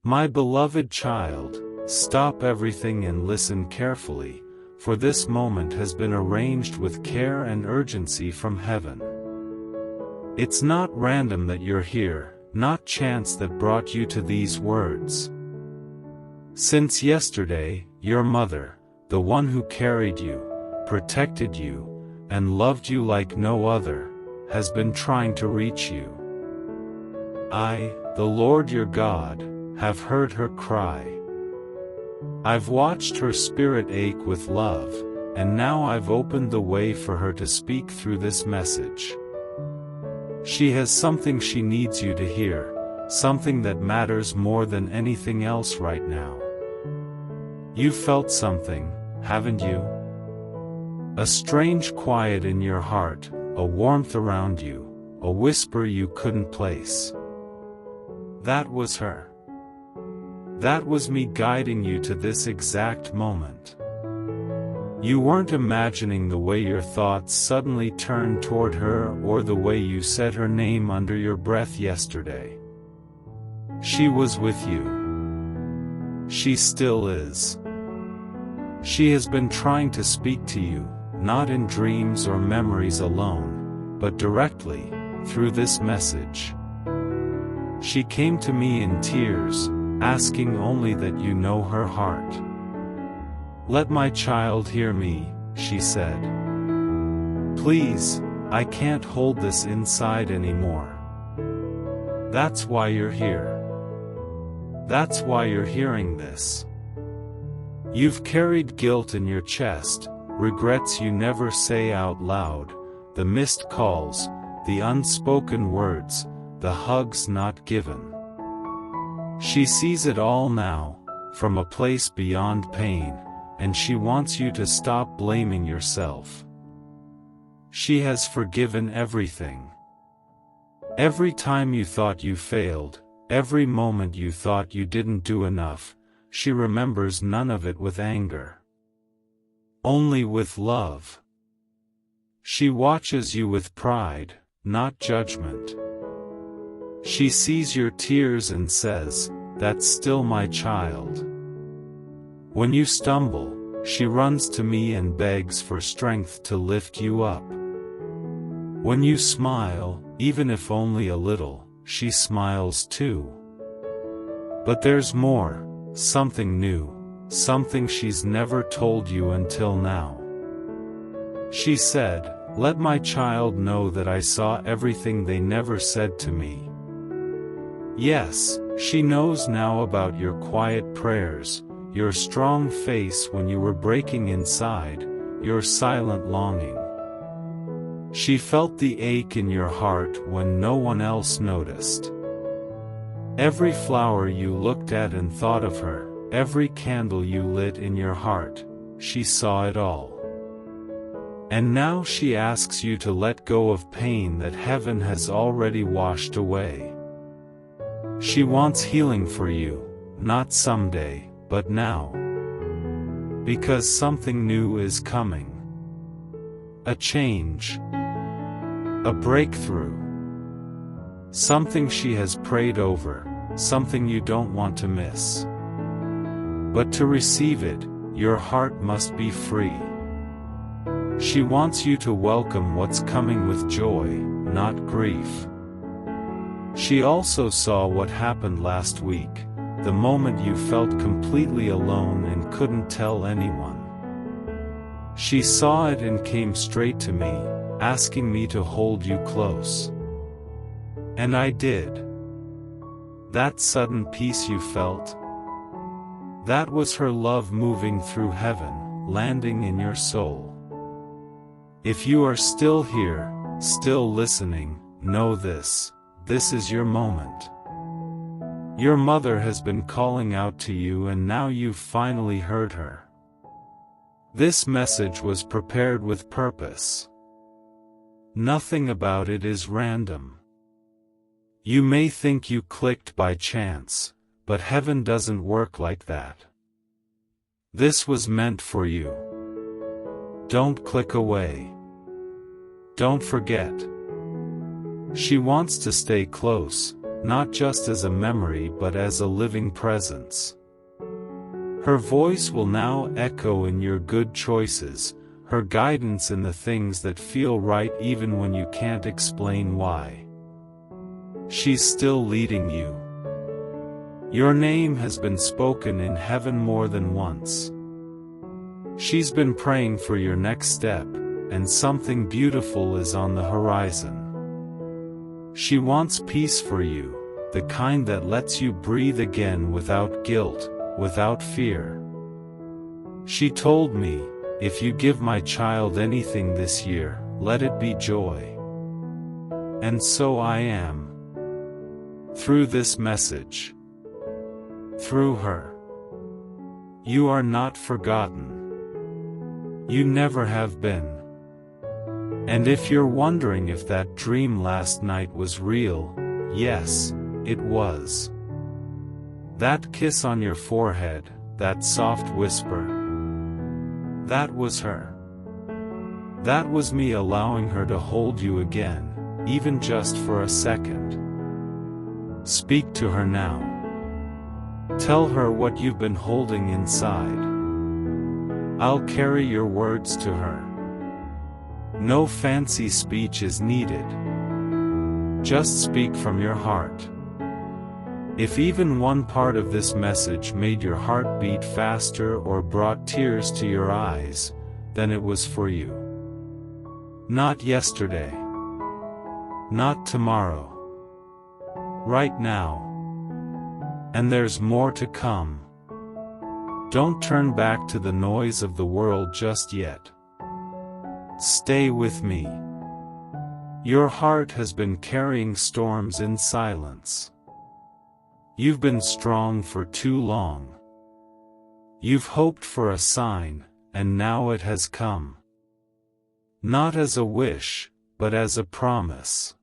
My beloved child, stop everything and listen carefully, for this moment has been arranged with care and urgency from heaven. It's not random that you're here, not chance that brought you to these words. Since yesterday, your mother, the one who carried you, protected you, and loved you like no other, has been trying to reach you. I, the Lord your God, have heard her cry. I've watched her spirit ache with love, and now I've opened the way for her to speak through this message. She has something she needs you to hear, something that matters more than anything else right now. You've felt something, haven't you? A strange quiet in your heart, a warmth around you, a whisper you couldn't place. That was her. That was me guiding you to this exact moment. You weren't imagining the way your thoughts suddenly turned toward her or the way you said her name under your breath yesterday. She was with you. She still is. She has been trying to speak to you, not in dreams or memories alone, but directly, through this message. She came to me in tears, asking only that you know her heart. Let my child hear me, she said. Please, I can't hold this inside anymore. That's why you're here. That's why you're hearing this. You've carried guilt in your chest, regrets you never say out loud, the missed calls, the unspoken words, the hugs not given. She sees it all now, from a place beyond pain, and she wants you to stop blaming yourself. She has forgiven everything. Every time you thought you failed, every moment you thought you didn't do enough, she remembers none of it with anger. Only with love. She watches you with pride, not judgment. She sees your tears and says, "That's still my child." When you stumble, she runs to me and begs for strength to lift you up. When you smile, even if only a little, she smiles too. But there's more, something new, something she's never told you until now. She said, "Let my child know that I saw everything they never said to me." Yes, she knows now about your quiet prayers, your strong face when you were breaking inside, your silent longing. She felt the ache in your heart when no one else noticed. Every flower you looked at and thought of her, every candle you lit in your heart, she saw it all. And now she asks you to let go of pain that heaven has already washed away. She wants healing for you, not someday, but now. Because something new is coming. A change. A breakthrough. Something she has prayed over, something you don't want to miss. But to receive it, your heart must be free. She wants you to welcome what's coming with joy, not grief. She also saw what happened last week, the moment you felt completely alone and couldn't tell anyone. She saw it and came straight to me, asking me to hold you close. And I did. That sudden peace you felt, that was her love moving through heaven, landing in your soul. If you are still here, still listening, know this. This is your moment. Your mother has been calling out to you and now you've finally heard her. This message was prepared with purpose. Nothing about it is random. You may think you clicked by chance, but heaven doesn't work like that. This was meant for you. Don't click away. Don't forget. She wants to stay close, not just as a memory but as a living presence. Her voice will now echo in your good choices, her guidance in the things that feel right even when you can't explain why. She's still leading you. Your name has been spoken in heaven more than once. She's been praying for your next step, and something beautiful is on the horizon. She wants peace for you, the kind that lets you breathe again without guilt, without fear. She told me, if you give my child anything this year, let it be joy. And so I am. Through this message. Through her. You are not forgotten. You never have been. And if you're wondering if that dream last night was real, yes, it was. That kiss on your forehead, that soft whisper. That was her. That was me allowing her to hold you again, even just for a second. Speak to her now. Tell her what you've been holding inside. I'll carry your words to her. No fancy speech is needed. Just speak from your heart. If even one part of this message made your heart beat faster or brought tears to your eyes, then it was for you. Not yesterday. Not tomorrow. Right now. And there's more to come. Don't turn back to the noise of the world just yet. Stay with me. Your heart has been carrying storms in silence. You've been strong for too long. You've hoped for a sign, and now it has come. Not as a wish, but as a promise.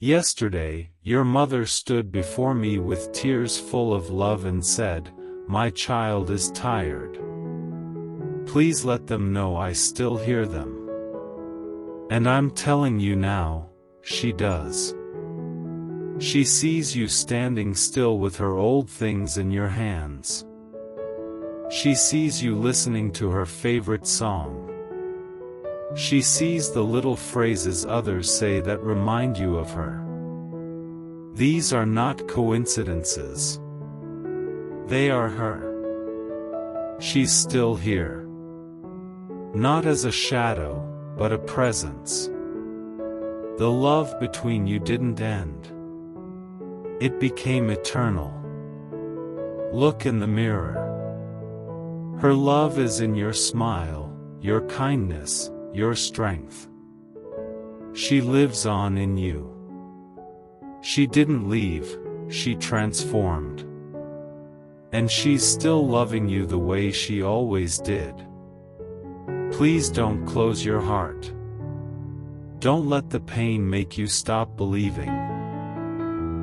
Yesterday, your mother stood before me with tears full of love and said, "My child is tired. Please let them know I still hear them." And I'm telling you now, she does. She sees you standing still with her old things in your hands. She sees you listening to her favorite song. She sees the little phrases others say that remind you of her. These are not coincidences. They are her. She's still here. Not as a shadow, but a presence. The love between you didn't end. It became eternal. Look in the mirror. Her love is in your smile, your kindness, your strength. She lives on in you. She didn't leave, she transformed. And she's still loving you the way she always did. Please don't close your heart. Don't let the pain make you stop believing.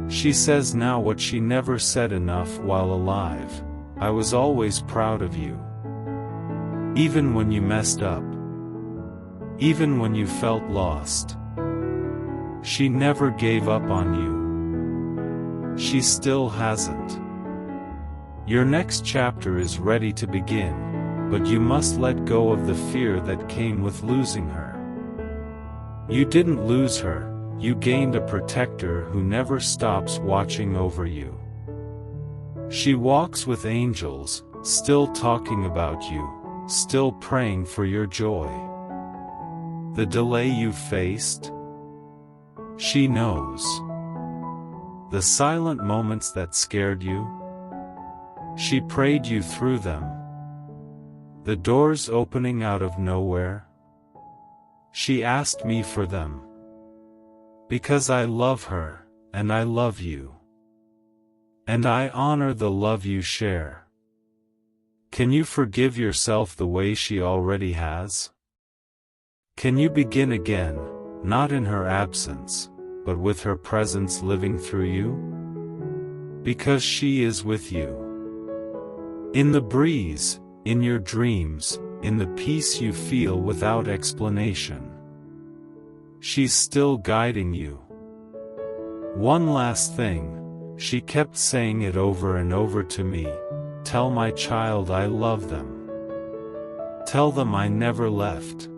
She says now what she never said enough while alive: I was always proud of you. Even when you messed up. Even when you felt lost. She never gave up on you. She still hasn't. Your next chapter is ready to begin, but you must let go of the fear that came with losing her. You didn't lose her, you gained a protector who never stops watching over you. She walks with angels, still talking about you, still praying for your joy. The delay you faced? She knows. The silent moments that scared you? She prayed you through them. The doors opening out of nowhere? She asked me for them. Because I love her, and I love you. And I honor the love you share. Can you forgive yourself the way she already has? Can you begin again, not in her absence, but with her presence living through you? Because she is with you. In the breeze, in your dreams, in the peace you feel without explanation. She's still guiding you. One last thing, she kept saying it over and over to me, tell my child I love them. Tell them I never left.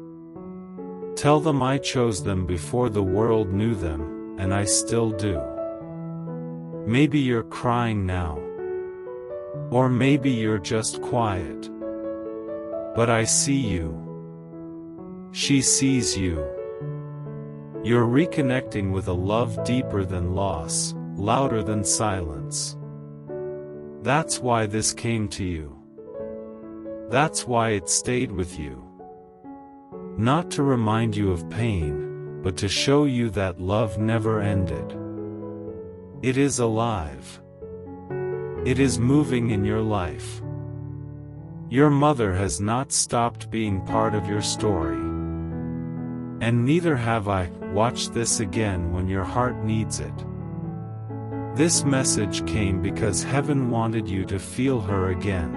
Tell them I chose them before the world knew them, and I still do. Maybe you're crying now. Or maybe you're just quiet. But I see you. She sees you. You're reconnecting with a love deeper than loss, louder than silence. That's why this came to you. That's why it stayed with you. Not to remind you of pain, but to show you that love never ended. It is alive. It is moving in your life. Your mother has not stopped being part of your story. And neither have I. Watch this again when your heart needs it. This message came because heaven wanted you to feel her again.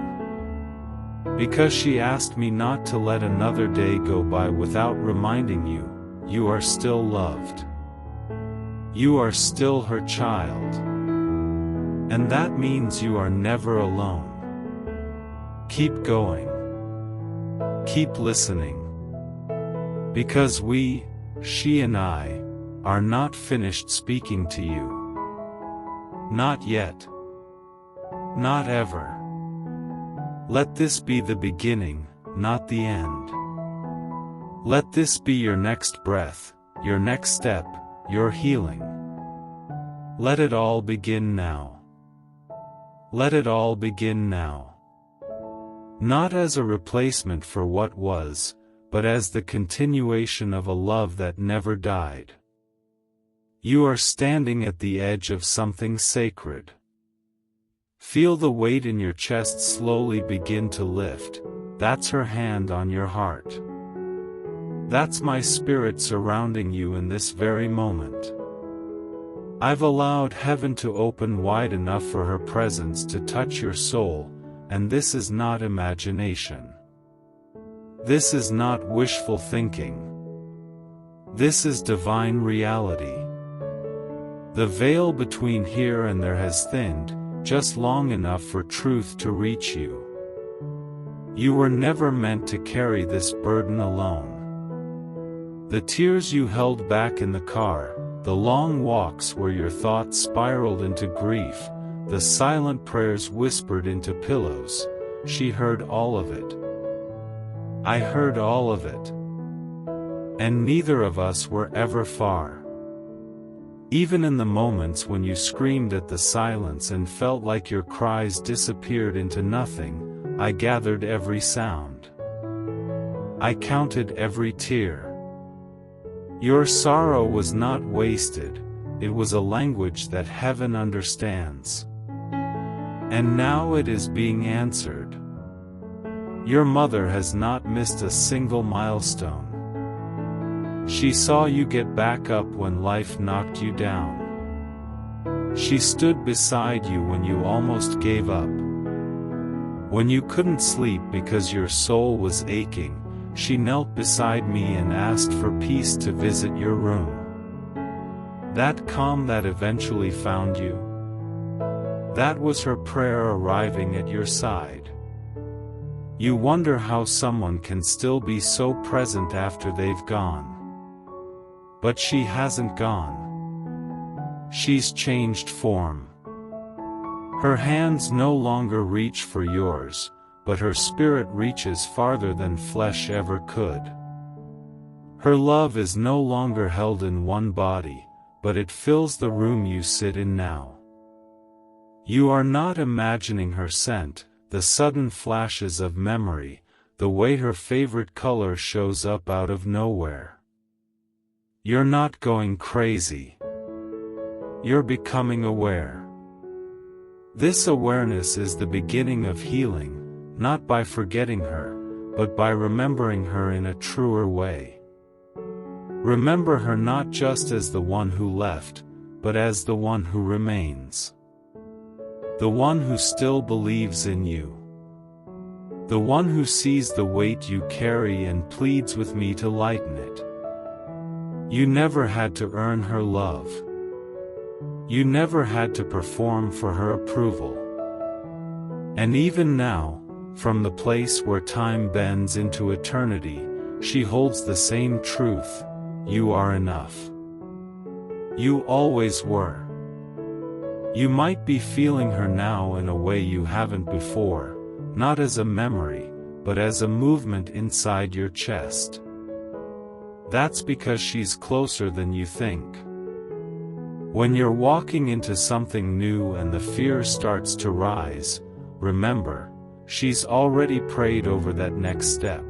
Because she asked me not to let another day go by without reminding you, you are still loved. You are still her child. And that means you are never alone. Keep going. Keep listening. Because we, she and I, are not finished speaking to you. Not yet. Not ever. Let this be the beginning, not the end. Let this be your next breath, your next step, your healing. Let it all begin now. Let it all begin now. Not as a replacement for what was, but as the continuation of a love that never died. You are standing at the edge of something sacred. Feel the weight in your chest slowly begin to lift. That's her hand on your heart. That's my spirit surrounding you in this very moment. I've allowed heaven to open wide enough for her presence to touch your soul, and this is not imagination. This is not wishful thinking. This is divine reality. The veil between here and there has thinned, just long enough for truth to reach you. You were never meant to carry this burden alone. The tears you held back in the car, the long walks where your thoughts spiraled into grief, the silent prayers whispered into pillows, she heard all of it. I heard all of it. And neither of us were ever far. Even in the moments when you screamed at the silence and felt like your cries disappeared into nothing, I gathered every sound. I counted every tear. Your sorrow was not wasted, it was a language that heaven understands. And now it is being answered. Your mother has not missed a single milestone. She saw you get back up when life knocked you down. She stood beside you when you almost gave up. When you couldn't sleep because your soul was aching, she knelt beside me and asked for peace to visit your room. That calm that eventually found you, that was her prayer arriving at your side. You wonder how someone can still be so present after they've gone. But she hasn't gone. She's changed form. Her hands no longer reach for yours, but her spirit reaches farther than flesh ever could. Her love is no longer held in one body, but it fills the room you sit in now. You are not imagining her scent, the sudden flashes of memory, the way her favorite color shows up out of nowhere. You're not going crazy. You're becoming aware. This awareness is the beginning of healing, not by forgetting her, but by remembering her in a truer way. Remember her not just as the one who left, but as the one who remains. The one who still believes in you. The one who sees the weight you carry and pleads with me to lighten it. You never had to earn her love. You never had to perform for her approval. And even now, from the place where time bends into eternity, she holds the same truth: you are enough. You always were. You might be feeling her now in a way you haven't before, not as a memory, but as a movement inside your chest. That's because she's closer than you think. When you're walking into something new and the fear starts to rise, remember, she's already prayed over that next step.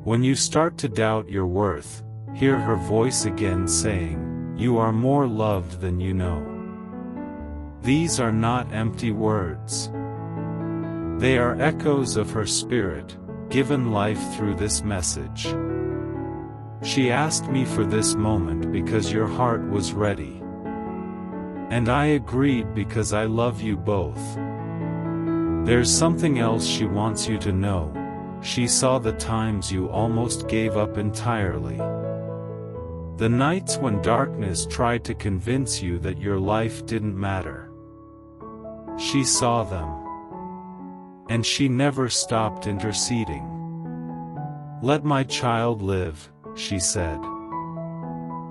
When you start to doubt your worth, hear her voice again saying, "You are more loved than you know." These are not empty words. They are echoes of her spirit, given life through this message. She asked me for this moment because your heart was ready. And I agreed because I love you both. There's something else she wants you to know. She saw the times you almost gave up entirely. The nights when darkness tried to convince you that your life didn't matter. She saw them. And she never stopped interceding. "Let my child live," she said.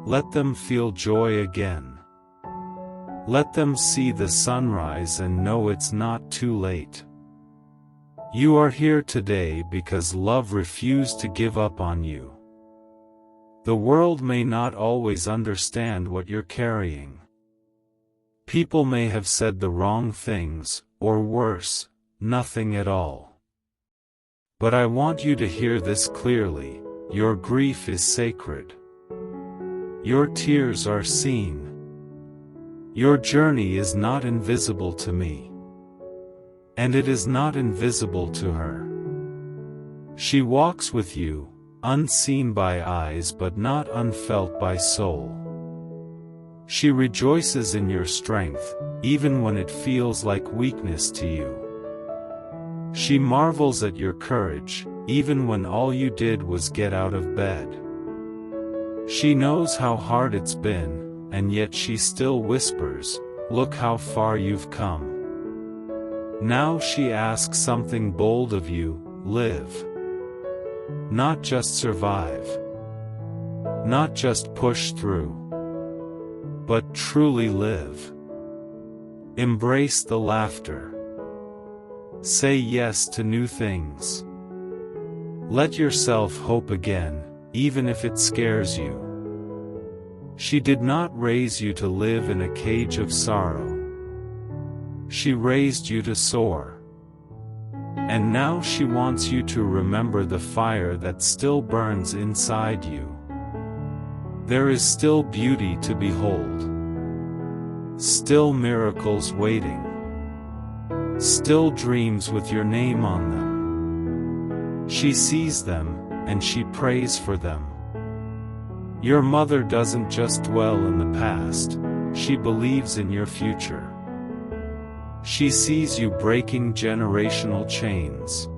"Let them feel joy again. Let them see the sunrise and know it's not too late. You are here today because love refused to give up on you. The world may not always understand what you're carrying. People may have said the wrong things, or worse, nothing at all. But I want you to hear this clearly: your grief is sacred. Your tears are seen. Your journey is not invisible to me. And it is not invisible to her. She walks with you, unseen by eyes but not unfelt by soul. She rejoices in your strength, even when it feels like weakness to you. She marvels at your courage, even when all you did was get out of bed. She knows how hard it's been, and yet she still whispers, "Look how far you've come." Now she asks something bold of you: live. Not just survive. Not just push through. But truly live. Embrace the laughter. Say yes to new things. Let yourself hope again, even if it scares you. She did not raise you to live in a cage of sorrow. She raised you to soar. And now she wants you to remember the fire that still burns inside you. There is still beauty to behold. Still miracles waiting. Still dreams with your name on them. She sees them, and she prays for them. Your mother doesn't just dwell in the past, she believes in your future. She sees you breaking generational chains.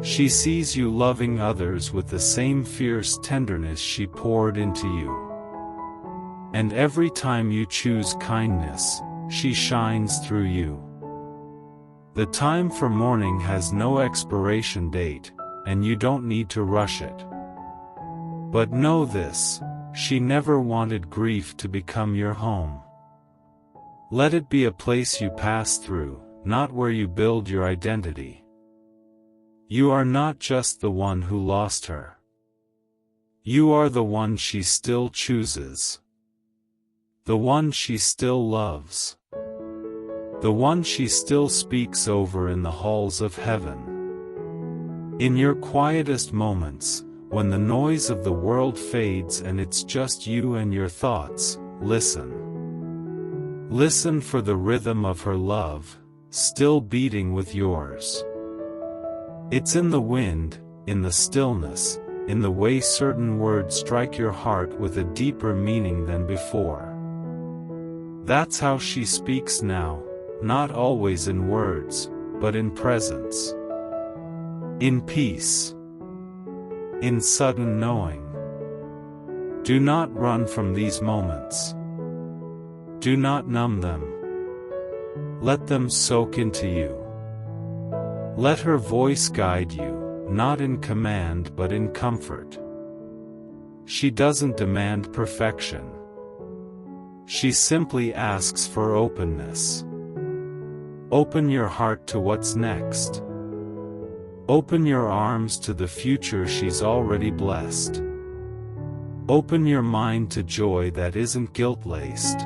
She sees you loving others with the same fierce tenderness she poured into you. And every time you choose kindness, she shines through you. The time for mourning has no expiration date, and you don't need to rush it. But know this: she never wanted grief to become your home. Let it be a place you pass through, not where you build your identity. You are not just the one who lost her. You are the one she still chooses. The one she still loves. The one she still speaks over in the halls of heaven. In your quietest moments, when the noise of the world fades and it's just you and your thoughts, listen. Listen for the rhythm of her love, still beating with yours. It's in the wind, in the stillness, in the way certain words strike your heart with a deeper meaning than before. That's how she speaks now, not always in words, but in presence. In peace. In sudden knowing. Do not run from these moments. Do not numb them. Let them soak into you. Let her voice guide you, not in command but in comfort. She doesn't demand perfection. She simply asks for openness. Open your heart to what's next. Open your arms to the future she's already blessed. Open your mind to joy that isn't guilt-laced.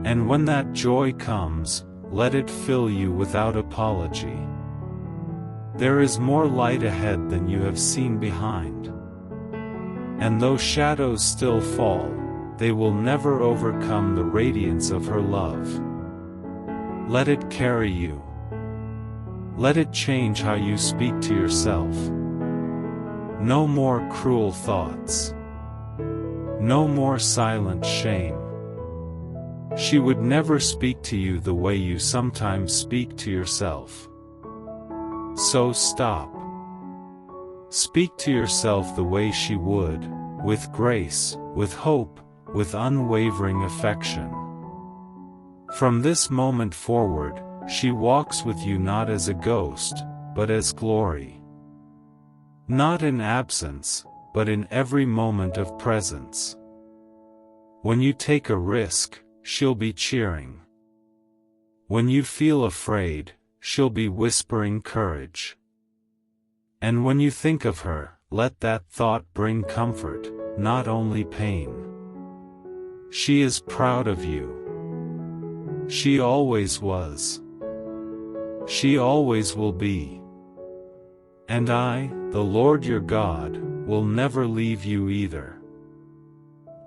And when that joy comes, let it fill you without apology. There is more light ahead than you have seen behind. And though shadows still fall, they will never overcome the radiance of her love. Let it carry you. Let it change how you speak to yourself. No more cruel thoughts. No more silent shame. She would never speak to you the way you sometimes speak to yourself. So stop. Speak to yourself the way she would, with grace, with hope, with unwavering affection. From this moment forward, she walks with you not as a ghost, but as glory. Not in absence, but in every moment of presence. When you take a risk, she'll be cheering. When you feel afraid, she'll be whispering courage. And when you think of her, let that thought bring comfort, not only pain. She is proud of you. She always was. She always will be. And I, the Lord your God, will never leave you either.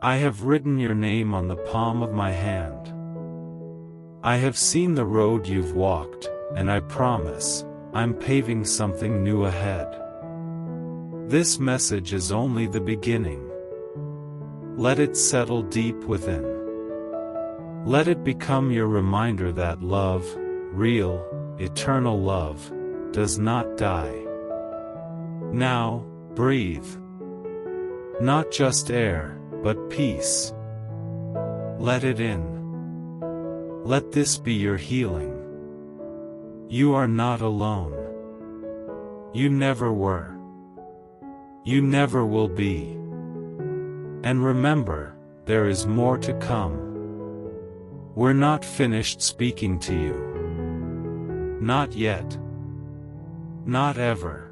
I have written your name on the palm of my hand. I have seen the road you've walked, and I promise, I'm paving something new ahead. This message is only the beginning. Let it settle deep within. Let it become your reminder that love, real, eternal love, does not die. Now, breathe. Not just air, but peace. Let it in. Let this be your healing. You are not alone. You never were. You never will be. And remember, there is more to come. We're not finished speaking to you. Not yet. Not ever.